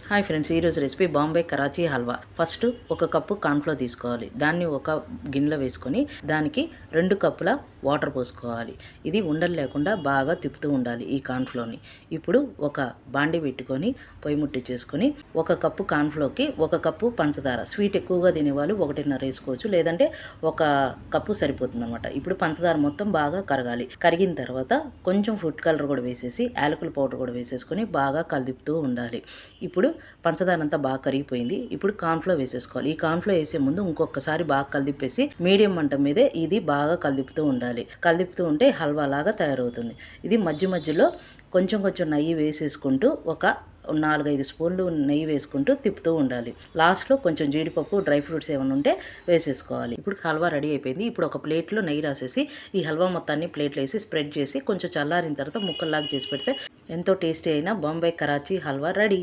Hi friends, ఈరోజు recipe Bombay Karachi halwa. First ఒక cup cornflour తీసుకోవాలి. దాన్ని ఒక గిన్నెలో వేసుకొని దానికి 2 కప్పుల వాటర్ పోసుకోవాలి. ఇది ఉండలు లేకుండా బాగా తిప్పుతూ ఉండాలి ఈ కార్న్ఫ్లోర్ని. ఇప్పుడు ఒక బాండి పెట్టుకొని పొయ్యి ముట్టించేసుకొని 1 కప్పు కార్న్ఫ్లోర్కి 1 కప్పు పంచదార. స్వీట్ ఎక్కువగా తినేవాళ్ళు 1.5 వేసుకోవచ్చు, లేదంటే 1 కప్పు సరిపోతుంది అనమాట. ఇప్పుడు పంచదార మొత్తం బాగా కరగాలి. కరిగిన తర్వాత కొంచెం ఫుడ్ కలర్ కూడా వేసేసి యాలకుల పౌడర్ కూడా వేసేసుకొని బాగా కలుపుతూ ఉండాలి. ఇప్పుడు పంచదార అంతా బాగా కరిగిపోయింది. ఇప్పుడు కార్న్ఫ్లోర్ వేసేసుకోవాలి. ఈ కార్న్ఫ్లోర్ వేసే ముందు ఇంకొకసారి బాగా కలిపేసి మీడియం మంట మీదే ఇది బాగా కలుపుతూ ఉండాలి. కలుపుతూ ఉంటే హల్వా లాగా తయారవుతుంది. ఇది మధ్య మధ్యలో కొంచెం నెయ్యి వేసేసుకుంటూ ఒక 4-5 స్పూన్లు నెయ్యి వేసుకుంటూ తిప్పుతూ ఉండాలి. లాస్ట్లో కొంచెం జీడిపప్పు, డ్రై ఫ్రూట్స్ ఏమైనా ఉంటే వేసేసుకోవాలి. ఇప్పుడు హల్వా రెడీ అయిపోయింది. ఇప్పుడు ఒక ప్లేట్లో నెయ్యి రాసేసి ఈ హల్వా మొత్తాన్ని ప్లేట్లో వేసి స్ప్రెడ్ చేసి కొంచెం చల్లారిన తర్వాత ముక్కల్లాగా చేసి పెడితే ఎంతో టేస్టీ అయిన బాంబే కరాచీ హల్వా రెడీ.